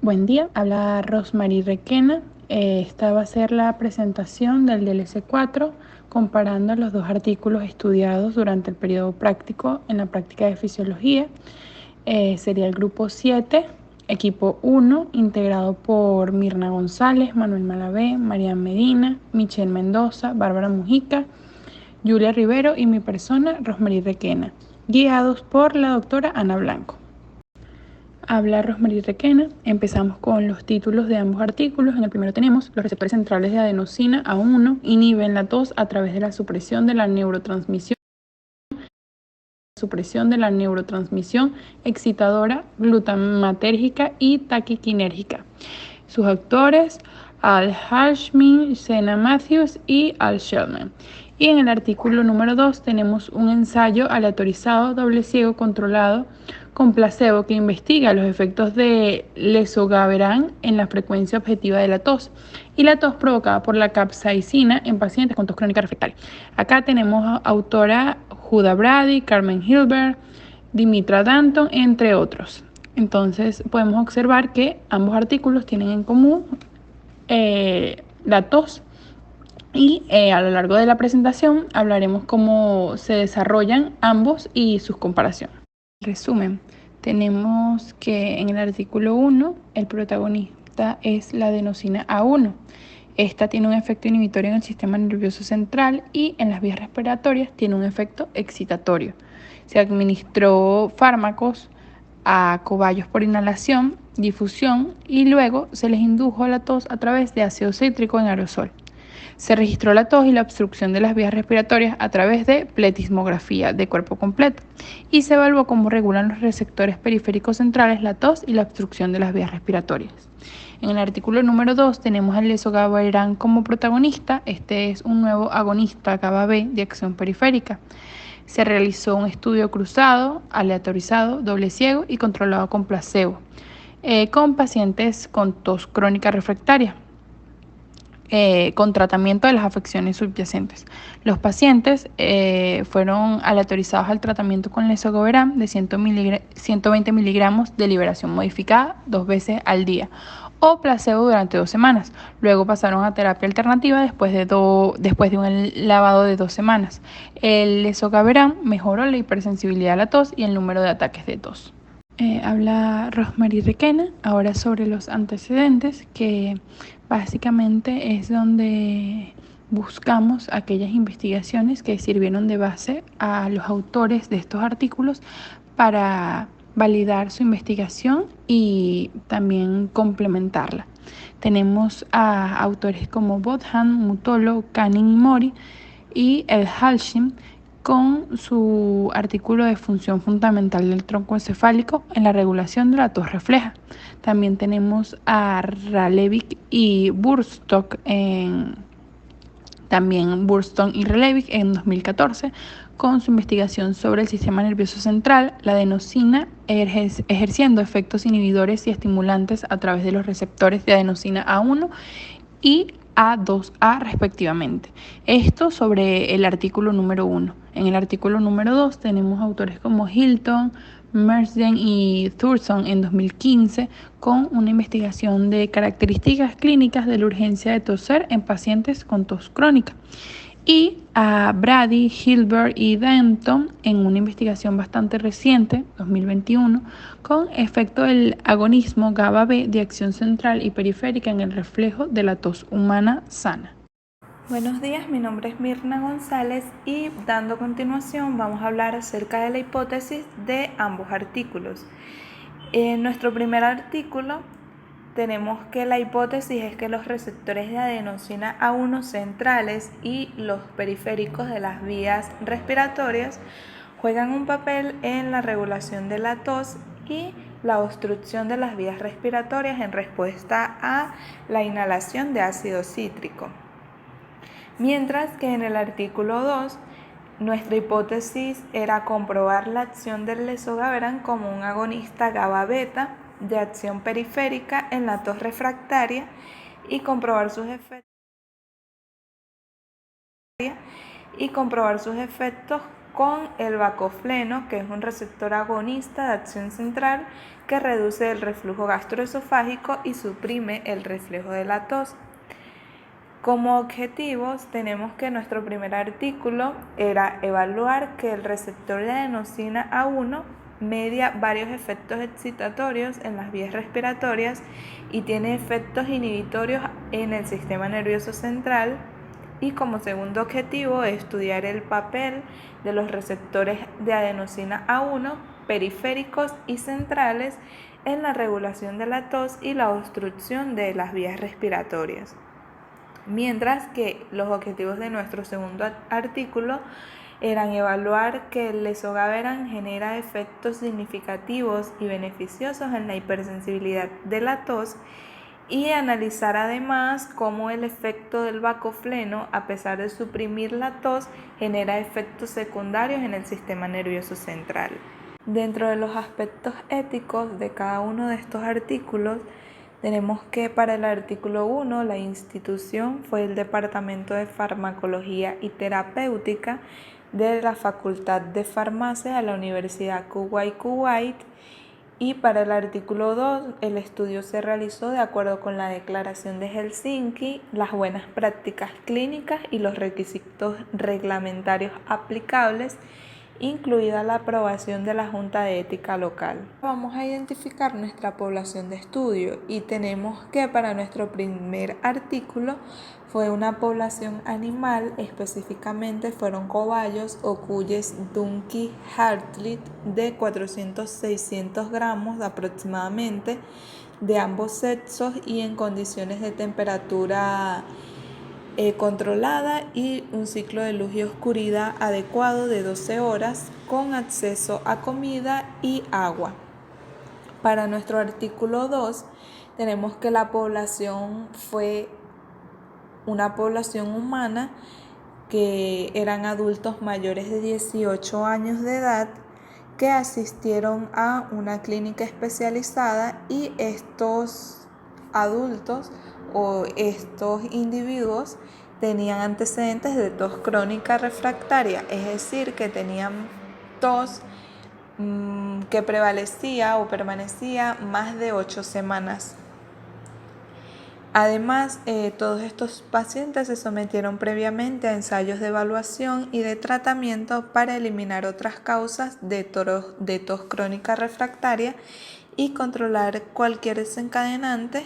Buen día, habla Rosmarie Requena. Esta va a ser la presentación del DLC4 comparando los dos artículos estudiados durante el periodo práctico en la práctica de fisiología. Sería el grupo 7, equipo 1, integrado por Mirna González, Manuel Malavé, Marian Medina, Michelle Mendoza, Bárbara Mujica, Julia Rivero y mi persona, Rosmarie Requena, guiados por la doctora Ana Blanco. Habla Rosmarie Requena. Empezamos con los títulos de ambos artículos. En el primero tenemos: los receptores centrales de adenosina A1 inhiben la tos a través de la supresión de la neurotransmisión excitadora, glutamatérgica y taquiquinérgica. Sus autores: Al Hashmi, Sena Matthews y Al Sheldman. Y en el artículo número 2 tenemos un ensayo aleatorizado, doble ciego, controlado con placebo que investiga los efectos de lesogaberán en la frecuencia objetiva de la tos y la tos provocada por la capsaicina en pacientes con tos crónica refractaria. Acá tenemos autora Huda Brady, Carmen Hilbert, Dimitra Danton, entre otros. Entonces podemos observar que ambos artículos tienen en común la tos. Y a lo largo de la presentación hablaremos cómo se desarrollan ambos y sus comparaciones. Resumen, tenemos que en el artículo 1 el protagonista es la adenosina A1. Esta tiene un efecto inhibitorio en el sistema nervioso central y en las vías respiratorias tiene un efecto excitatorio. Se administró fármacos a cobayos por inhalación, difusión y luego se les indujo la tos a través de ácido cítrico en aerosol. Se registró la tos y la obstrucción de las vías respiratorias a través de pletismografía de cuerpo completo y se evaluó cómo regulan los receptores periféricos centrales la tos y la obstrucción de las vías respiratorias. En el artículo número 2 tenemos al lesogaberán como protagonista. Este es un nuevo agonista GABA B de acción periférica. Se realizó un estudio cruzado, aleatorizado, doble ciego y controlado con placebo, con pacientes con tos crónica refractaria. Con tratamiento de las afecciones subyacentes. Los pacientes fueron aleatorizados al tratamiento con lesogaberán de 120 miligramos de liberación modificada 2 veces al día o placebo durante 2 semanas. Luego pasaron a terapia alternativa después de un lavado de 2 semanas. El lesogaberán mejoró la hipersensibilidad a la tos y el número de ataques de tos. Habla Rosmarie Requena ahora sobre los antecedentes, que básicamente es donde buscamos aquellas investigaciones que sirvieron de base a los autores de estos artículos para validar su investigación y también complementarla. Tenemos a autores como Bodhan, Mutolo, Canning y Mori y El Halshim con su artículo de función fundamental del tronco encefálico en la regulación de la tos refleja. También tenemos a Ralevic y Burstock y Ralevic en 2014 con su investigación sobre el sistema nervioso central, la adenosina ejerciendo efectos inhibidores y estimulantes a través de los receptores de adenosina A1 y A2A respectivamente. Esto sobre el artículo número 1. En el artículo número 2 tenemos autores como Hilton, Mersden y Thurston en 2015 con una investigación de características clínicas de la urgencia de toser en pacientes con tos crónica. Y a Brady, Hilbert y Denton en una investigación bastante reciente, 2021, con efecto del agonismo GABA B de acción central y periférica en el reflejo de la tos humana sana. Buenos días, mi nombre es Mirna González y dando continuación vamos a hablar acerca de la hipótesis de ambos artículos. En nuestro primer artículo tenemos que la hipótesis es que los receptores de adenosina A1 centrales y los periféricos de las vías respiratorias juegan un papel en la regulación de la tos y la obstrucción de las vías respiratorias en respuesta a la inhalación de ácido cítrico. Mientras que en el artículo 2, nuestra hipótesis era comprobar la acción del lesogaberán como un agonista GABA beta de acción periférica en la tos refractaria y comprobar sus efectos con el bacofleno, que es un receptor agonista de acción central que reduce el reflujo gastroesofágico y suprime el reflejo de la tos. Como objetivos tenemos que nuestro primer artículo era evaluar que el receptor de adenosina A1 media varios efectos excitatorios en las vías respiratorias y tiene efectos inhibitorios en el sistema nervioso central. Y como segundo objetivo, estudiar el papel de los receptores de adenosina A1 periféricos y centrales en la regulación de la tos y la obstrucción de las vías respiratorias. Mientras que los objetivos de nuestro segundo artículo eran evaluar que el lesogaberan genera efectos significativos y beneficiosos en la hipersensibilidad de la tos y analizar además cómo el efecto del bacofleno, a pesar de suprimir la tos, genera efectos secundarios en el sistema nervioso central. Dentro de los aspectos éticos de cada uno de estos artículos, tenemos que para el artículo 1 la institución fue el Departamento de Farmacología y Terapéutica de la Facultad de Farmacia de la Universidad Kuwait, y para el artículo 2 el estudio se realizó de acuerdo con la Declaración de Helsinki, las buenas prácticas clínicas y los requisitos reglamentarios aplicables, incluida la aprobación de la Junta de Ética local. Vamos a identificar nuestra población de estudio y tenemos que para nuestro primer artículo fue una población animal, específicamente fueron cobayos o cuyes Donkey Heartlet de 400-600 gramos aproximadamente de ambos sexos y en condiciones de temperatura controlada y un ciclo de luz y oscuridad adecuado de 12 horas con acceso a comida y agua. Para nuestro artículo 2 tenemos que la población fue una población humana que eran adultos mayores de 18 años de edad que asistieron a una clínica especializada y estos adultos o estos individuos tenían antecedentes de tos crónica refractaria, es decir, que tenían tos que prevalecía o permanecía más de 8 semanas. Además, todos estos pacientes se sometieron previamente a ensayos de evaluación y de tratamiento para eliminar otras causas de tos crónica refractaria y controlar cualquier desencadenante.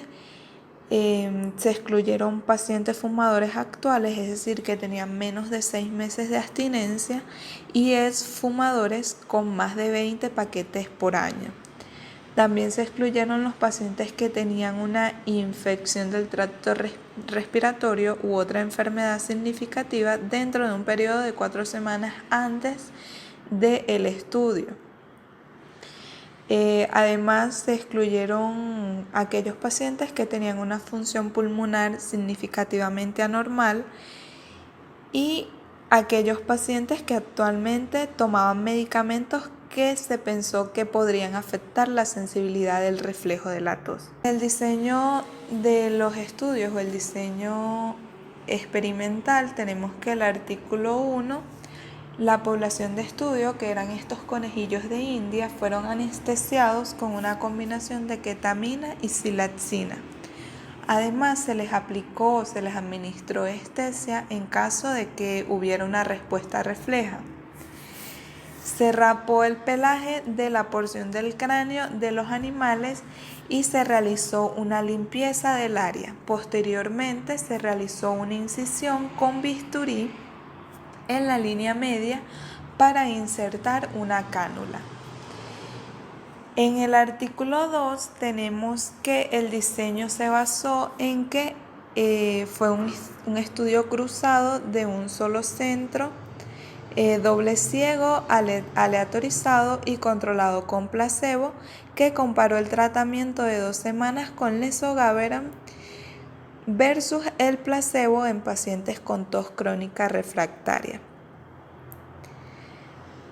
Se excluyeron pacientes fumadores actuales, es decir, que tenían menos de 6 meses de abstinencia y fumadores con más de 20 paquetes por año. También se excluyeron los pacientes que tenían una infección del tracto respiratorio u otra enfermedad significativa dentro de un periodo de 4 semanas antes del estudio. Además, se excluyeron aquellos pacientes que tenían una función pulmonar significativamente anormal y aquellos pacientes que actualmente tomaban medicamentos que se pensó que podrían afectar la sensibilidad del reflejo de la tos. El diseño de los estudios o el diseño experimental, tenemos que el artículo 1, la población de estudio, que eran estos conejillos de India, fueron anestesiados con una combinación de ketamina y silatzina. Además, se les administró anestesia en caso de que hubiera una respuesta refleja. Se rapó el pelaje de la porción del cráneo de los animales y se realizó una limpieza del área. Posteriormente, se realizó una incisión con bisturí en la línea media para insertar una cánula. En el artículo 2 tenemos que el diseño se basó en que fue un estudio cruzado de un solo centro, doble ciego, aleatorizado y controlado con placebo, que comparó el tratamiento de 2 semanas con lesogaberan versus el placebo en pacientes con tos crónica refractaria.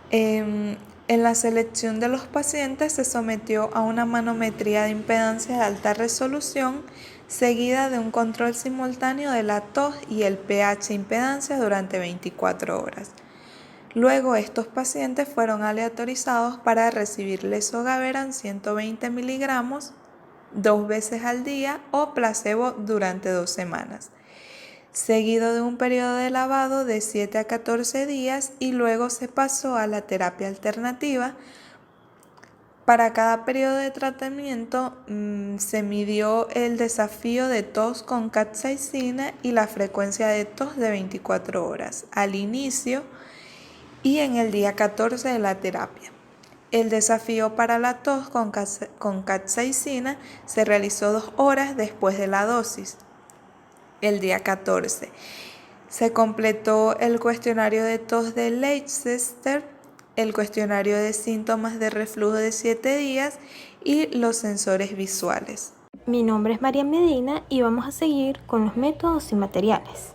En la selección de los pacientes se sometió a una manometría de impedancia de alta resolución seguida de un control simultáneo de la tos y el pH impedancia durante 24 horas. Luego estos pacientes fueron aleatorizados para recibir lesogaveran 120 miligramos 2 veces al día o placebo durante 2 semanas, seguido de un periodo de lavado de 7 a 14 días y luego se pasó a la terapia alternativa. Para cada periodo de tratamiento se midió el desafío de tos con capsaicina y la frecuencia de tos de 24 horas al inicio y en el día 14 de la terapia. El desafío para la tos con capsaicina se realizó 2 horas después de la dosis, el día 14. Se completó el cuestionario de tos de Leicester, el cuestionario de síntomas de reflujo de 7 días y los sensores visuales. Mi nombre es María Medina y vamos a seguir con los métodos y materiales.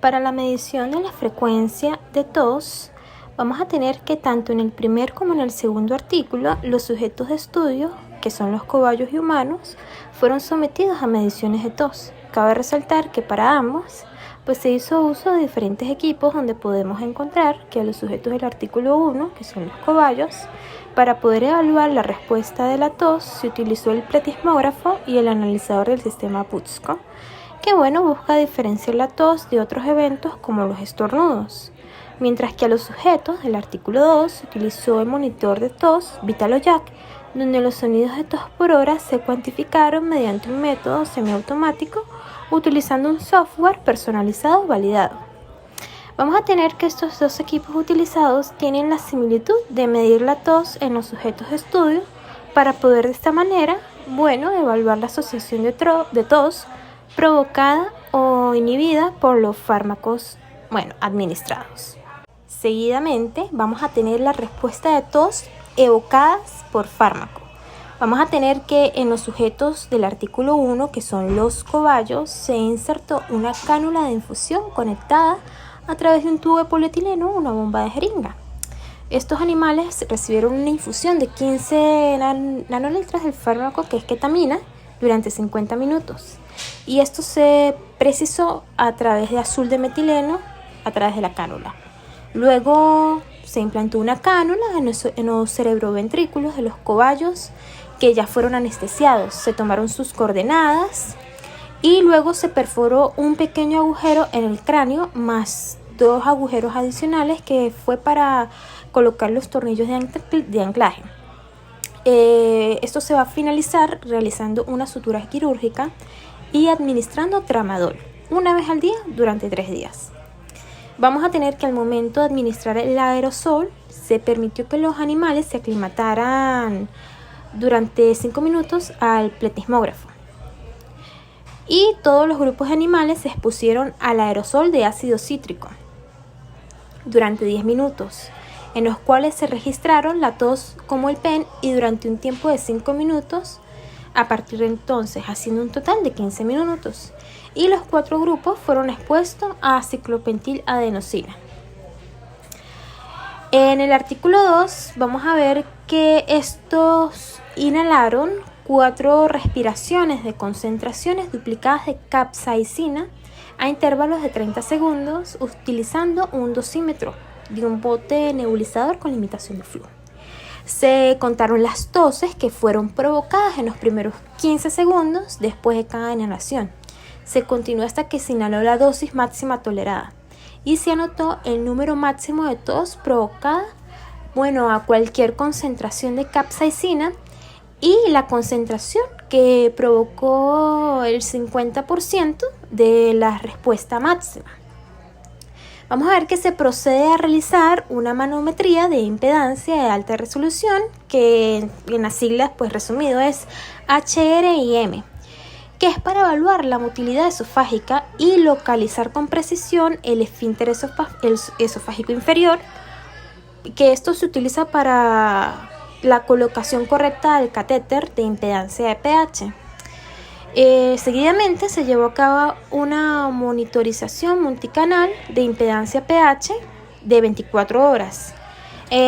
Para la medición de la frecuencia de tos, vamos a tener que tanto en el primer como en el segundo artículo, los sujetos de estudio, que son los cobayos y humanos, fueron sometidos a mediciones de tos. Cabe resaltar que para ambos, pues se hizo uso de diferentes equipos donde podemos encontrar que a los sujetos del artículo 1, que son los cobayos, para poder evaluar la respuesta de la tos se utilizó el pletismógrafo y el analizador del sistema Putzko, que busca diferenciar la tos de otros eventos como los estornudos. Mientras que a los sujetos del artículo 2 se utilizó el monitor de tos VitaloJAK, donde los sonidos de tos por hora se cuantificaron mediante un método semiautomático utilizando un software personalizado validado. Vamos a tener que estos dos equipos utilizados tienen la similitud de medir la tos en los sujetos de estudio para poder de esta manera, evaluar la asociación de tos provocada o inhibida por los fármacos, administrados. Seguidamente vamos a tener la respuesta de tos evocadas por fármaco. Vamos a tener que en los sujetos del artículo 1, que son los cobayos, se insertó una cánula de infusión conectada a través de un tubo de polietileno, una bomba de jeringa. Estos animales recibieron una infusión de 15 nanolitros del fármaco que es ketamina durante 50 minutos. Y esto se precisó a través de azul de metileno a través de la cánula. Luego se implantó una cánula en los cerebroventrículos de los cobayos que ya fueron anestesiados. Se tomaron sus coordenadas y luego se perforó un pequeño agujero en el cráneo más 2 agujeros adicionales que fue para colocar los tornillos de anclaje. Esto se va a finalizar realizando una sutura quirúrgica y administrando tramadol una vez al día durante 3 días. Vamos a tener que al momento de administrar el aerosol se permitió que los animales se aclimataran durante 5 minutos al pletismógrafo. Y todos los grupos de animales se expusieron al aerosol de ácido cítrico durante 10 minutos, en los cuales se registraron la tos como el PEN y durante un tiempo de 5 minutos, a partir de entonces haciendo un total de 15 minutos. Y los 4 grupos fueron expuestos a ciclopentiladenosina. En el artículo 2 vamos a ver que estos inhalaron 4 respiraciones de concentraciones duplicadas de capsaicina a intervalos de 30 segundos utilizando un dosímetro de un bote nebulizador con limitación de flujo. Se contaron las toses que fueron provocadas en los primeros 15 segundos después de cada inhalación. Se continuó hasta que se inhaló la dosis máxima tolerada y se anotó el número máximo de tos provocada a cualquier concentración de capsaicina y la concentración que provocó el 50% de la respuesta máxima. Vamos a ver que se procede a realizar una manometría de impedancia de alta resolución, que en las siglas, resumido, es HRIM, que es para evaluar la motilidad esofágica y localizar con precisión el esfínter esofágico inferior, que esto se utiliza para la colocación correcta del catéter de impedancia de pH. Seguidamente se llevó a cabo una monitorización multicanal de impedancia pH de 24 horas.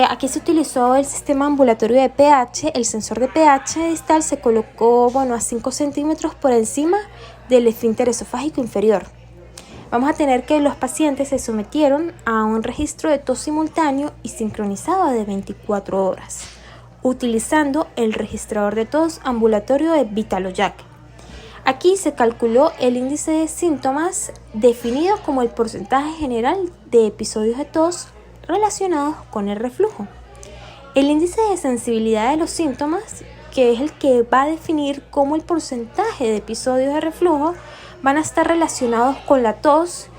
Aquí se utilizó el sistema ambulatorio de pH. El sensor de pH distal se colocó a 5 centímetros por encima del esfínter esofágico inferior. Vamos a tener que los pacientes se sometieron a un registro de tos simultáneo y sincronizado de 24 horas, utilizando el registrador de tos ambulatorio de VitaloJAK. Aquí se calculó el índice de síntomas definido como el porcentaje general de episodios de tos relacionados con el reflujo. El índice de sensibilidad de los síntomas, que es el que va a definir cómo el porcentaje de episodios de reflujo van a estar relacionados con la tos,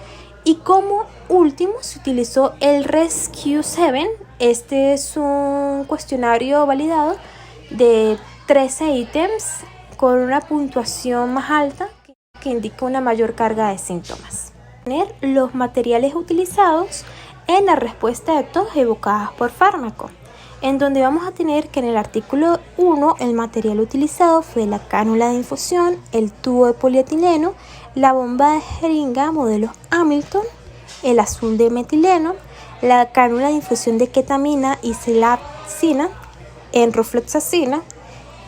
y como último se utilizó el RESQ-7. Este es un cuestionario validado de 13 ítems con una puntuación más alta que indica una mayor carga de síntomas. Los materiales utilizados en la respuesta de tos evocadas por fármaco, en donde vamos a tener que en el artículo 1 el material utilizado fue la cánula de infusión, el tubo de polietileno, la bomba de jeringa modelo Hamilton, el azul de metileno, la cánula de infusión de ketamina y celapsina, enrofloxacina,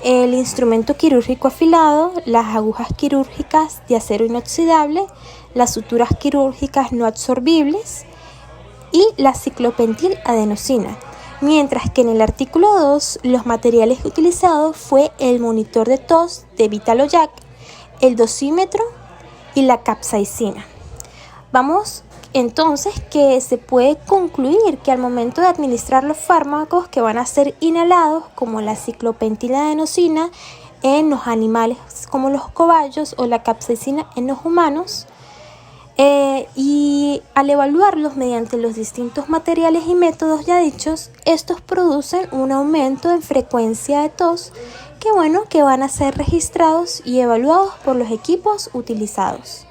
el instrumento quirúrgico afilado, las agujas quirúrgicas de acero inoxidable, las suturas quirúrgicas no absorbibles y la ciclopentiladenosina. Mientras que en el artículo 2 los materiales utilizados fue el monitor de tos de VitaloJAK, el dosímetro y la capsaicina. Vamos entonces que se puede concluir que al momento de administrar los fármacos que van a ser inhalados, como la ciclopentiladenosina en los animales como los cobayos o la capsaicina en los humanos, y al evaluarlos mediante los distintos materiales y métodos ya dichos, estos producen un aumento en frecuencia de tos que van a ser registrados y evaluados por los equipos utilizados.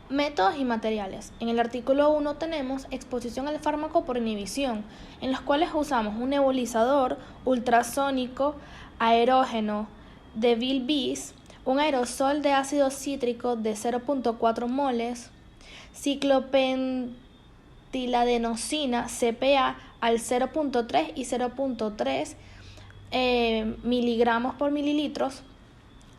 Métodos y materiales. En el artículo 1 tenemos exposición al fármaco por inhibición, en los cuales usamos un nebulizador ultrasónico aerógeno de Bilbis, un aerosol de ácido cítrico de 0.4 moles, ciclopentiladenosina CPA al 0.3 y 0.3 miligramos por mililitros,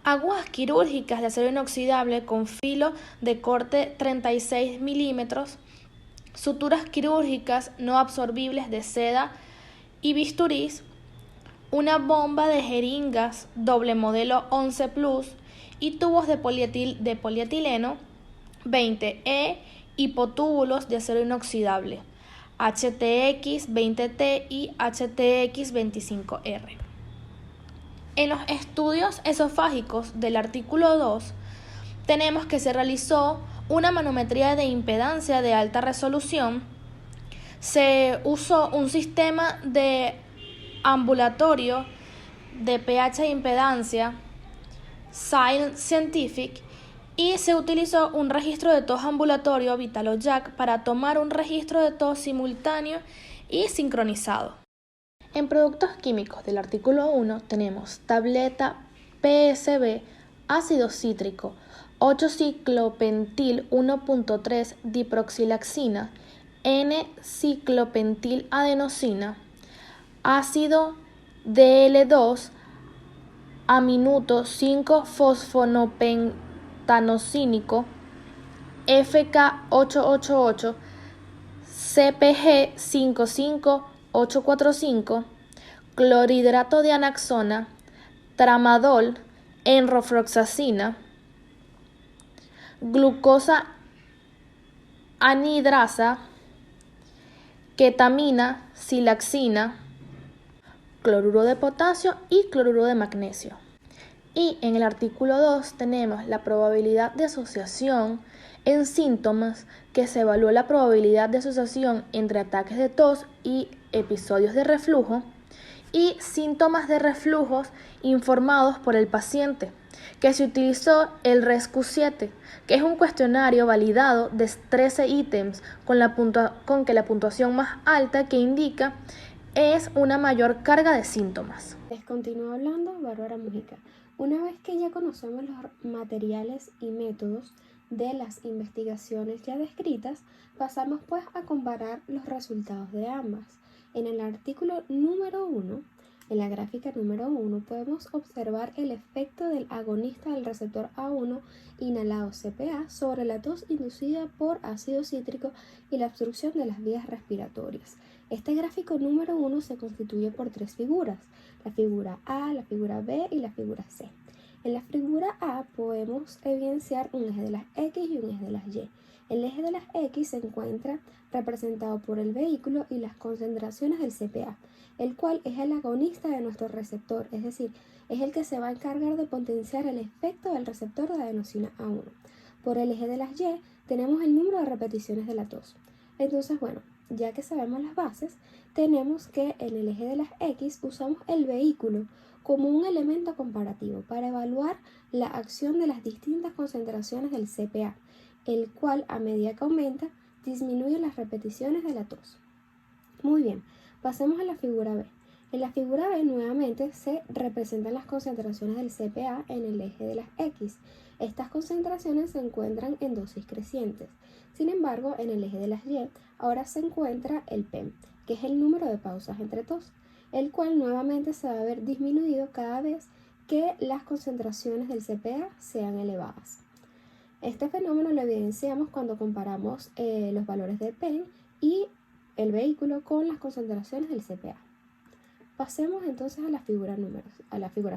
agujas quirúrgicas de acero inoxidable con filo de corte 36 milímetros, suturas quirúrgicas no absorbibles de seda y bisturís, una bomba de jeringas doble modelo 11 Plus y tubos de polietileno 20E y potúbulos de acero inoxidable HTX 20T y HTX 25R. En los estudios esofágicos del artículo 2 tenemos que se realizó una manometría de impedancia de alta resolución. Se usó un sistema de ambulatorio de pH e impedancia Scientific y se utilizó un registro de tos ambulatorio VitaloJAK para tomar un registro de tos simultáneo y sincronizado. En productos químicos del artículo 1 tenemos tableta PSB, ácido cítrico, 8-ciclopentil 1.3 diproxilaxina, N-ciclopentiladenosina, ácido DL2, aminuto 5-fosfonopentanocínico, FK888, CPG 55845, clorhidrato de anaxona, tramadol, enrofloxacina, glucosa anidrasa, ketamina, silaxina, cloruro de potasio y cloruro de magnesio. Y en el artículo 2 tenemos la probabilidad de asociación en síntomas, que se evalúa la probabilidad de asociación entre ataques de tos y episodios de reflujo y síntomas de reflujos informados por el paciente, que se utilizó el RESQ-7, que es un cuestionario validado de 13 ítems con que la puntuación más alta que indica es una mayor carga de síntomas. Les continúo hablando Bárbara Mujica. Una vez que ya conocemos los materiales y métodos de las investigaciones ya descritas, pasamos pues a comparar los resultados de ambas. En el artículo número 1 En la gráfica número 1 podemos observar el efecto del agonista del receptor A1 inhalado CPA sobre la tos inducida por ácido cítrico y la obstrucción de las vías respiratorias. Este gráfico número 1 se constituye por tres figuras, la figura A, la figura B y la figura C. En la figura A podemos evidenciar un eje de las X y un eje de las Y. El eje de las X se encuentra representado por el vehículo y las concentraciones del CPA, el cual es el agonista de nuestro receptor, es decir, es el que se va a encargar de potenciar el efecto del receptor de adenosina A1. Por el eje de las Y tenemos el número de repeticiones de la tos. Entonces, bueno, ya que sabemos las bases, tenemos que en el eje de las X usamos el vehículo como un elemento comparativo para evaluar la acción de las distintas concentraciones del CPA, el cual a medida que aumenta disminuye las repeticiones de la tos. Muy bien, pasemos a la figura B. En la figura B nuevamente se representan las concentraciones del CPA en el eje de las X. Estas concentraciones se encuentran en dosis crecientes. Sin embargo, en el eje de las Y ahora se encuentra el PEM, que es el número de pausas entre tos, el cual nuevamente se va a ver disminuido cada vez que las concentraciones del CPA sean elevadas. Este fenómeno lo evidenciamos cuando comparamos los valores de PEM y el vehículo con las concentraciones del CPA. Pasemos entonces a la figura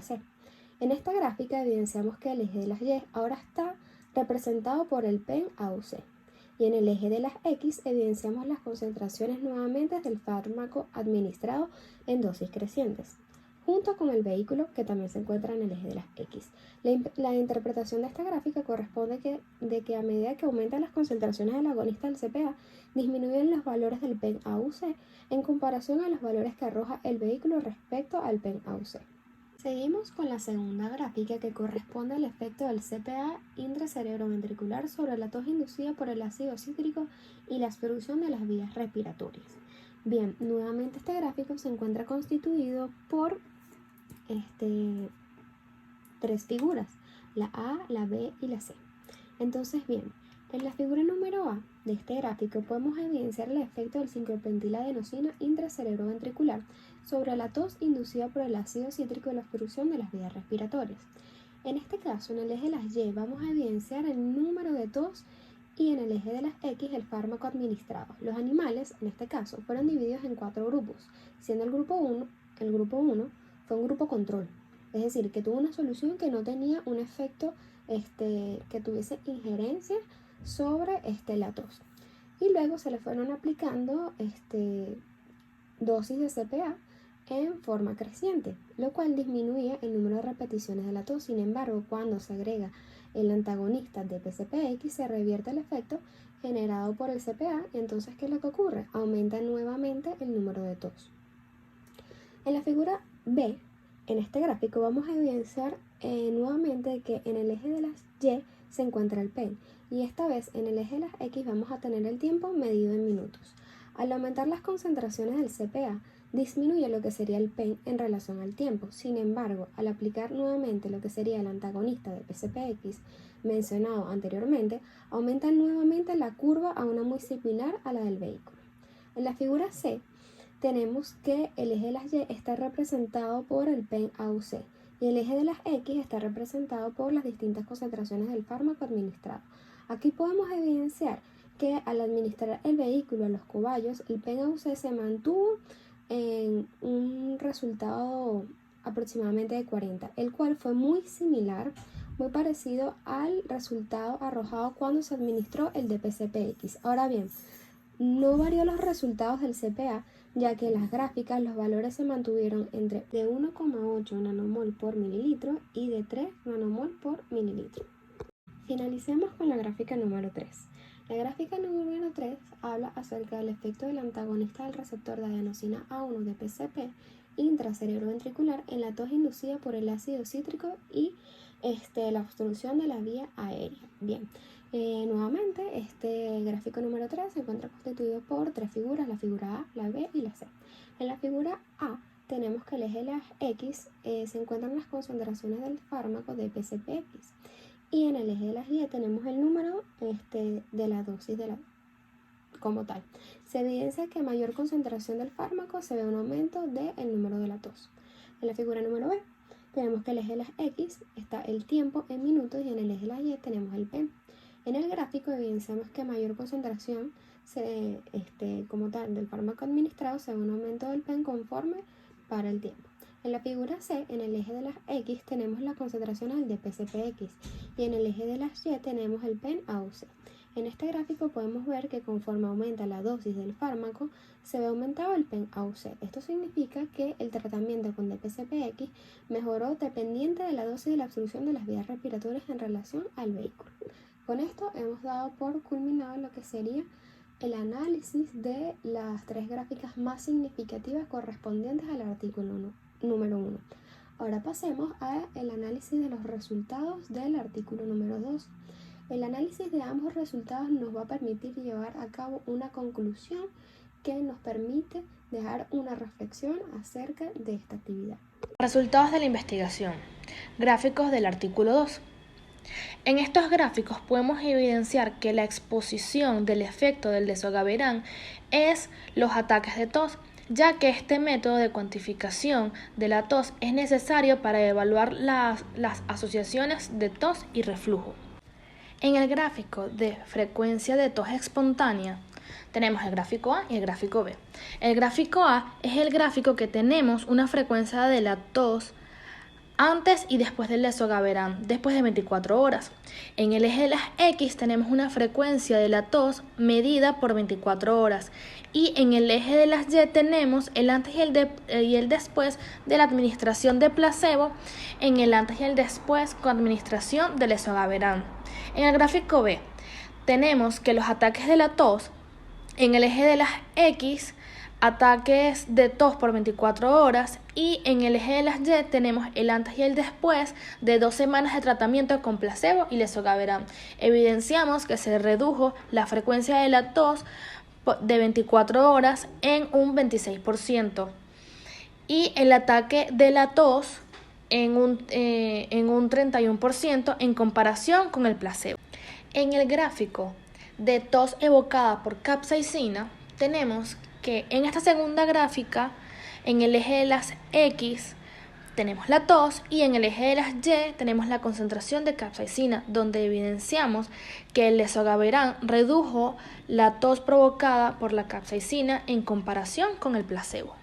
C. En esta gráfica evidenciamos que el eje de las Y ahora está representado por el PEM AUC. Y en el eje de las X evidenciamos las concentraciones nuevamente del fármaco administrado en dosis crecientes, junto con el vehículo que también se encuentra en el eje de las X. La interpretación de esta gráfica corresponde de que a medida que aumentan las concentraciones del agonista del CPA, disminuyen los valores del PEM AUC en comparación a los valores que arroja el vehículo respecto al PEM AUC. Seguimos con la segunda gráfica que corresponde al efecto del CPA intracerebroventricular sobre la tos inducida por el ácido cítrico y la obstrucción de las vías respiratorias. Bien, nuevamente este gráfico se encuentra constituido por tres figuras, la A, la B y la C. Entonces, bien, en la figura número A de este gráfico podemos evidenciar el efecto del 5-pentila-adenosina intracerebroventricular sobre la tos inducida por el ácido cítrico y la obstrucción de las vías respiratorias. En este caso, en el eje de las Y vamos a evidenciar el número de tos y en el eje de las X el fármaco administrado. Los animales, en este caso, fueron divididos en 4 grupos, siendo el grupo 1 fue un grupo control, es decir, que tuvo una solución que no tenía un efecto que tuviese injerencia sobre la tos. Y luego se le fueron aplicando dosis de CPA en forma creciente, lo cual disminuía el número de repeticiones de la tos. Sin embargo, cuando se agrega el antagonista de PCPX, se revierte el efecto generado por el CPA. Entonces, ¿qué es lo que ocurre? Aumenta nuevamente el número de tos. En la figura B, en este gráfico, vamos a evidenciar nuevamente que en el eje de las Y se encuentra el PEM, y esta vez en el eje de las X vamos a tener el tiempo medido en minutos. Al aumentar las concentraciones del CPA, disminuye lo que sería el PEM en relación al tiempo. Sin embargo, al aplicar nuevamente lo que sería el antagonista de PCPX mencionado anteriormente, aumenta nuevamente la curva a una muy similar a la del vehículo. En la figura C tenemos que el eje de las Y está representado por el PEM AUC y el eje de las X está representado por las distintas concentraciones del fármaco administrado. Aquí podemos evidenciar que al administrar el vehículo a los cobayos, el PEM AUC se mantuvo en un resultado aproximadamente de 40, el cual fue muy similar, muy parecido al resultado arrojado cuando se administró el de PCPX. Ahora bien, no varió los resultados del CPA, ya que en las gráficas los valores se mantuvieron entre de 1,8 nanomol por mililitro y de 3 nanomol por mililitro. Finalicemos con la gráfica número 3. La gráfica número 3 habla acerca del efecto del antagonista del receptor de adenosina A1 de PCP intracerebroventricular en la tos inducida por el ácido cítrico y la obstrucción de la vía aérea. Bien, nuevamente este gráfico número 3 se encuentra constituido por tres figuras, la figura A, la B y la C. En la figura A tenemos que el eje de las X se encuentran las concentraciones del fármaco de PCPX. Y en el eje de las Y tenemos el número de la dosis como tal. Se evidencia que a mayor concentración del fármaco se ve un aumento del número de la tos. En la figura número B tenemos que en el eje de las X está el tiempo en minutos y en el eje de las Y tenemos el PEN. En el gráfico evidenciamos que mayor concentración como tal del fármaco administrado se ve un aumento del PEN conforme para el tiempo. En la figura C, en el eje de las X tenemos las concentraciones del DPCPX y en el eje de las Y tenemos el PEN-AUC. En este gráfico podemos ver que conforme aumenta la dosis del fármaco, se ve aumentado el PEN-AUC. Esto significa que el tratamiento con DPCPX mejoró dependiente de la dosis de la absorción de las vías respiratorias en relación al vehículo. Con esto hemos dado por culminado lo que sería el análisis de las 3 gráficas más significativas correspondientes al artículo número 1. Ahora pasemos al análisis de los resultados del artículo número 2. El análisis de ambos resultados nos va a permitir llevar a cabo una conclusión que nos permite dejar una reflexión acerca de esta actividad. Resultados de la investigación. Gráficos del artículo 2. En estos gráficos podemos evidenciar que la exposición del efecto del desogaverán es los ataques de tos, ya que este método de cuantificación de la tos es necesario para evaluar las asociaciones de tos y reflujo. En el gráfico de frecuencia de tos espontánea tenemos el gráfico A y el gráfico B. El gráfico A es el gráfico que tenemos una frecuencia de la tos antes y después del desogaverán, después de 24 horas. En el eje de las X tenemos una frecuencia de la tos medida por 24 horas. Y en el eje de las Y tenemos el antes y el después de la administración de placebo, en el antes y el después con administración del desogaverán. En el gráfico B tenemos que los ataques de la tos, en el eje de las X, ataques de tos por 24 horas y en el eje de las Y tenemos el antes y el después de 2 semanas de tratamiento con placebo y desogaverán. Evidenciamos que se redujo la frecuencia de la tos de 24 horas en un 26% y el ataque de la tos en un 31% en comparación con el placebo. En el gráfico de tos evocada por capsaicina tenemos que en esta segunda gráfica, en el eje de las X tenemos la tos y en el eje de las Y tenemos la concentración de capsaicina, donde evidenciamos que el desogaverán redujo la tos provocada por la capsaicina en comparación con el placebo.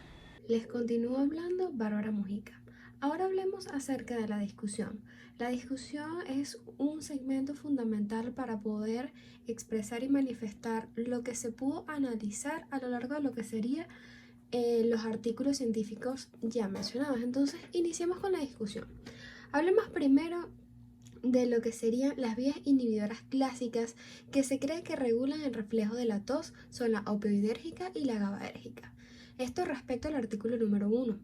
Les continúo hablando Bárbara Mujica. Ahora hablemos acerca de la discusión. La discusión es un segmento fundamental para poder expresar y manifestar lo que se pudo analizar a lo largo de lo que serían los artículos científicos ya mencionados. Entonces, iniciemos con la discusión. Hablemos primero de lo que serían las vías inhibidoras clásicas que se cree que regulan el reflejo de la tos, son la opioidérgica y la GABAérgica. Esto respecto al artículo número 1.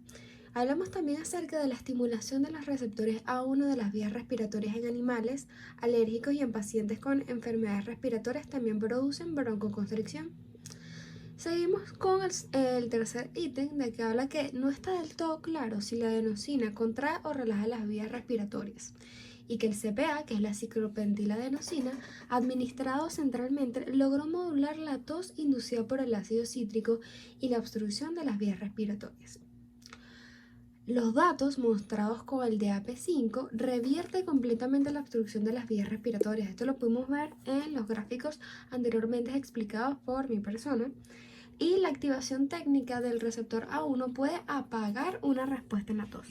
Hablamos también acerca de la estimulación de los receptores A1 de las vías respiratorias en animales alérgicos y en pacientes con enfermedades respiratorias también producen broncoconstricción. Seguimos con el tercer ítem de que habla que no está del todo claro si la adenosina contrae o relaja las vías respiratorias y que el CPA, que es la ciclopentiladenosina, administrado centralmente, logró modular la tos inducida por el ácido cítrico y la obstrucción de las vías respiratorias. Los datos mostrados con el DAP5 revierte completamente la obstrucción de las vías respiratorias. Esto lo pudimos ver en los gráficos anteriormente explicados por mi persona. Y la activación técnica del receptor A1 puede apagar una respuesta en la tos.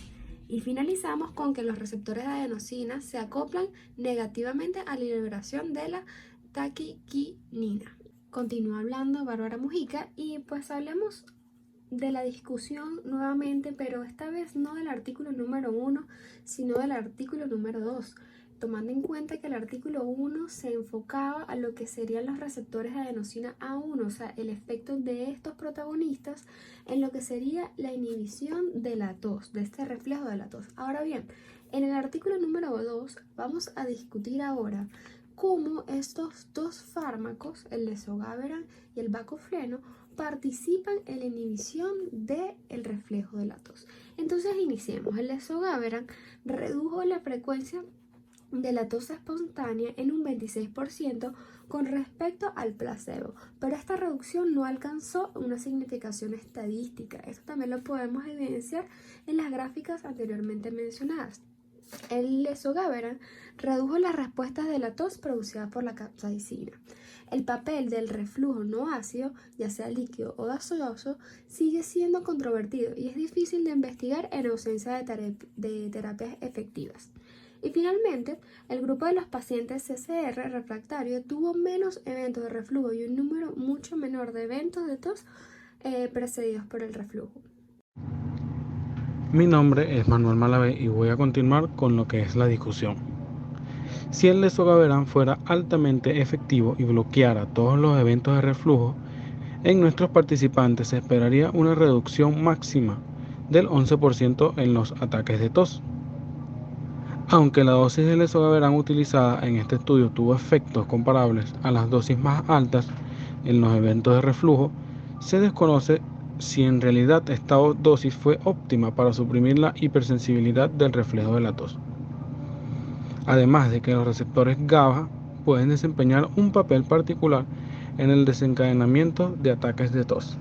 Y finalizamos con que los receptores de adenosina se acoplan negativamente a la liberación de la taquiquinina. Continúa hablando Bárbara Mujica y pues hablemos de la discusión nuevamente, pero esta vez no del artículo número 1, sino del artículo número 2, tomando en cuenta que el artículo 1 se enfocaba a lo que serían los receptores de adenosina A1, o sea, el efecto de estos protagonistas en lo que sería la inhibición de la tos, de este reflejo de la tos. Ahora bien, en el artículo número 2 vamos a discutir ahora cómo estos dos fármacos, el desogaverán y el bacofreno, participan en la inhibición del reflejo de la tos. Entonces iniciemos. El desogaverán redujo la frecuencia de la tos espontánea en un 26% con respecto al placebo, pero esta reducción no alcanzó una significación estadística. Esto también lo podemos evidenciar en las gráficas anteriormente mencionadas. El lesogaberán redujo las respuestas de la tos producida por la capsaicina. El papel del reflujo no ácido, ya sea líquido o gaseoso, sigue siendo controvertido y es difícil de investigar en ausencia de terapias efectivas. Y finalmente, el grupo de los pacientes CCR refractario tuvo menos eventos de reflujo y un número mucho menor de eventos de tos precedidos por el reflujo. Mi nombre es Manuel Malavé y voy a continuar con lo que es la discusión. Si el lesogaberán fuera altamente efectivo y bloqueara todos los eventos de reflujo, en nuestros participantes se esperaría una reducción máxima del 11% en los ataques de tos. Aunque la dosis de lesogaberán utilizada en este estudio tuvo efectos comparables a las dosis más altas en los eventos de reflujo, se desconoce si en realidad esta dosis fue óptima para suprimir la hipersensibilidad del reflejo de la tos. Además de que los receptores GABA pueden desempeñar un papel particular en el desencadenamiento de ataques de tos.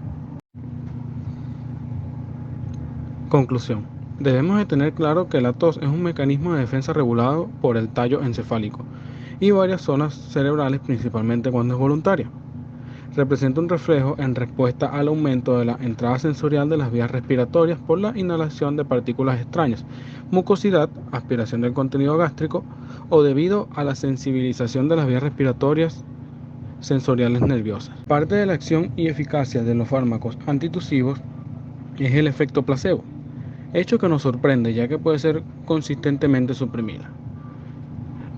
Conclusión. Debemos de tener claro que la tos es un mecanismo de defensa regulado por el tallo encefálico y varias zonas cerebrales, principalmente cuando es voluntaria. Representa un reflejo en respuesta al aumento de la entrada sensorial de las vías respiratorias por la inhalación de partículas extrañas, mucosidad, aspiración del contenido gástrico o debido a la sensibilización de las vías respiratorias sensoriales nerviosas. Parte de la acción y eficacia de los fármacos antitusivos es el efecto placebo, hecho que nos sorprende ya que puede ser consistentemente suprimida.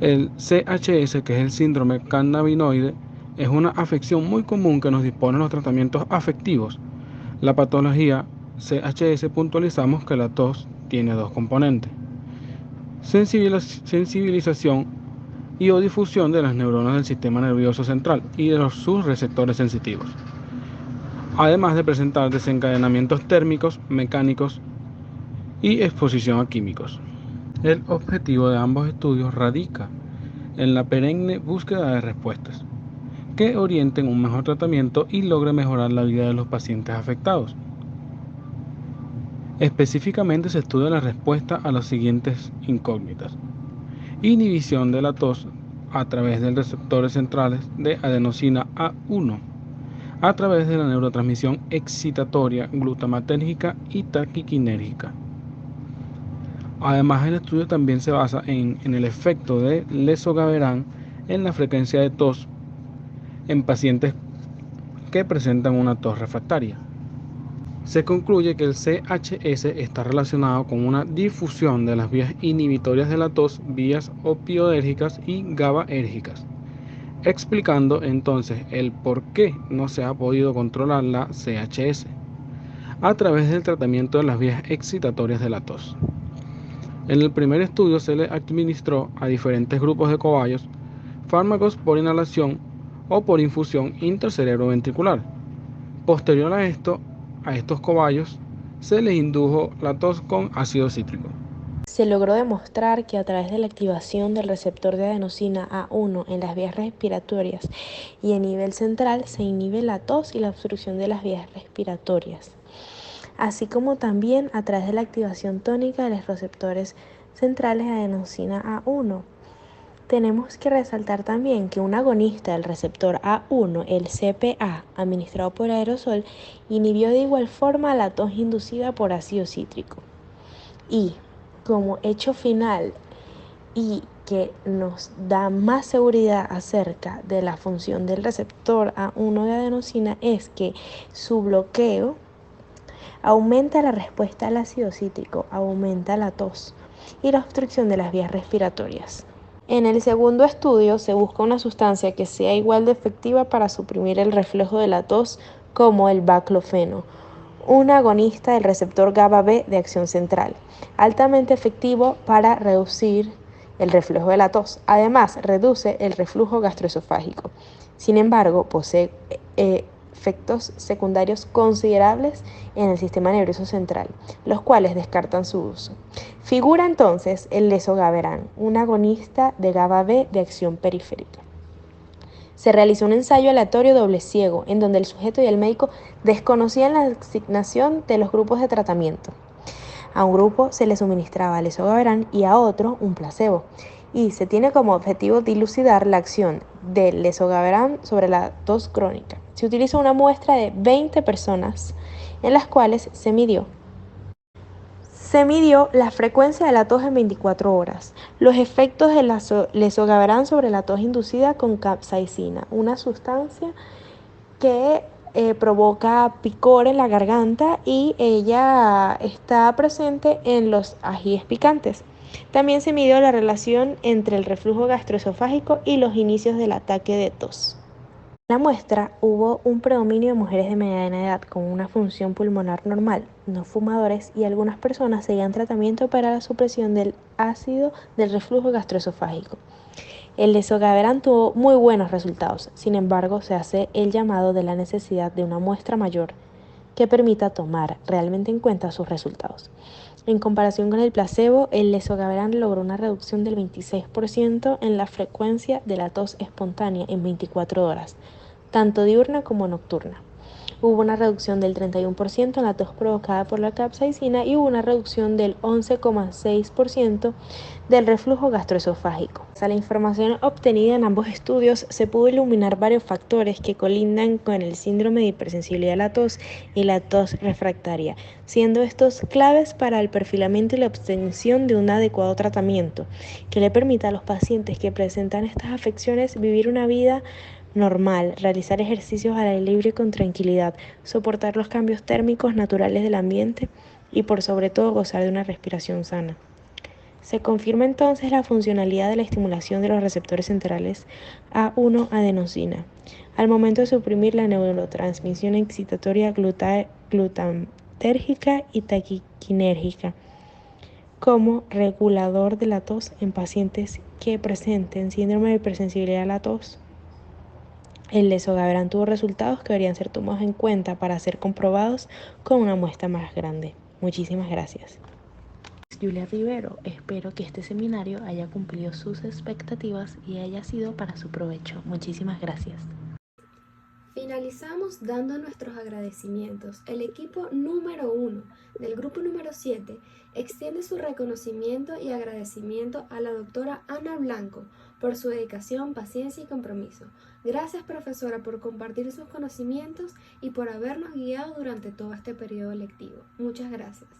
El CHS, que es el síndrome cannabinoide, es una afección muy común que nos dispone los tratamientos afectivos. La patología CHS puntualizamos que la tos tiene dos componentes: sensibilización y o difusión de las neuronas del sistema nervioso central y de sus receptores sensitivos, además de presentar desencadenamientos térmicos, mecánicos y exposición a químicos. El objetivo de ambos estudios radica en la perenne búsqueda de respuestas que orienten un mejor tratamiento y logren mejorar la vida de los pacientes afectados. Específicamente se estudia la respuesta a las siguientes incógnitas: inhibición de la tos a través de receptores centrales de adenosina A1, a través de la neurotransmisión excitatoria glutamatérgica y taquiquinérgica. Además, el estudio también se basa en el efecto de lesogaberán en la frecuencia de tos en pacientes que presentan una tos refractaria. Se concluye que el CHS está relacionado con una difusión de las vías inhibitorias de la tos, vías opioidérgicas y GABAérgicas, explicando entonces el por qué no se ha podido controlar la CHS a través del tratamiento de las vías excitatorias de la tos. En el primer estudio se le administró a diferentes grupos de cobayos fármacos por inhalación o por infusión intracerebroventricular. Posterior a estos cobayos se les indujo la tos con ácido cítrico. Se logró demostrar que a través de la activación del receptor de adenosina A1 en las vías respiratorias y a nivel central se inhibe la tos y la obstrucción de las vías respiratorias, así como también a través de la activación tónica de los receptores centrales de adenosina A1. Tenemos que resaltar también que un agonista del receptor A1, el CPA, administrado por aerosol, inhibió de igual forma la tos inducida por ácido cítrico. Y como hecho final y que nos da más seguridad acerca de la función del receptor A1 de adenosina es que su bloqueo aumenta la respuesta al ácido cítrico, aumenta la tos y la obstrucción de las vías respiratorias. En el segundo estudio se busca una sustancia que sea igual de efectiva para suprimir el reflejo de la tos como el baclofeno, un agonista del receptor GABA-B de acción central, altamente efectivo para reducir el reflejo de la tos. Además, reduce el reflujo gastroesofágico. Sin embargo, posee efectos secundarios considerables en el sistema nervioso central, los cuales descartan su uso. Figura entonces el lesogaberán, un agonista de GABA B de acción periférica. Se realizó un ensayo aleatorio doble ciego, en donde el sujeto y el médico desconocían la asignación de los grupos de tratamiento. A un grupo se le suministraba lesogaberán y a otro un placebo, y se tiene como objetivo dilucidar la acción del lesogaberán sobre la tos crónica. Se utilizó una muestra de 20 personas en las cuales se midió la frecuencia de la tos en 24 horas, los efectos del lesogaberán sobre la tos inducida con capsaicina, una sustancia que provoca picor en la garganta y ella está presente en los ajíes picantes. También se midió la relación entre el reflujo gastroesofágico y los inicios del ataque de tos. En la muestra hubo un predominio de mujeres de mediana edad con una función pulmonar normal, no fumadores, y algunas personas seguían tratamiento para la supresión del ácido del reflujo gastroesofágico. El lesogaberán tuvo muy buenos resultados, sin embargo se hace el llamado de la necesidad de una muestra mayor que permita tomar realmente en cuenta sus resultados. En comparación con el placebo, el lesogaberán logró una reducción del 26% en la frecuencia de la tos espontánea en 24 horas, tanto diurna como nocturna. Hubo una reducción del 31% en la tos provocada por la capsaicina y hubo una reducción del 11,6% del reflujo gastroesofágico. A la información obtenida en ambos estudios se pudo iluminar varios factores que colindan con el síndrome de hipersensibilidad a la tos y la tos refractaria, siendo estos claves para el perfilamiento y la obtención de un adecuado tratamiento que le permita a los pacientes que presentan estas afecciones vivir una vida normal, realizar ejercicios al aire libre con tranquilidad, soportar los cambios térmicos naturales del ambiente y por sobre todo gozar de una respiración sana. Se confirma entonces la funcionalidad de la estimulación de los receptores centrales A1-adenosina al momento de suprimir la neurotransmisión excitatoria glutamatergica y taquiquinérgica como regulador de la tos en pacientes que presenten síndrome de hipersensibilidad a la tos. El lesogaberán tuvo resultados que deberían ser tomados en cuenta para ser comprobados con una muestra más grande. Muchísimas gracias. Julia Rivero, espero que este seminario haya cumplido sus expectativas y haya sido para su provecho. Muchísimas gracias. Finalizamos dando nuestros agradecimientos. El equipo número 1 del grupo número 7 extiende su reconocimiento y agradecimiento a la doctora Ana Blanco por su dedicación, paciencia y compromiso. Gracias, profesora, por compartir sus conocimientos y por habernos guiado durante todo este periodo lectivo. Muchas gracias.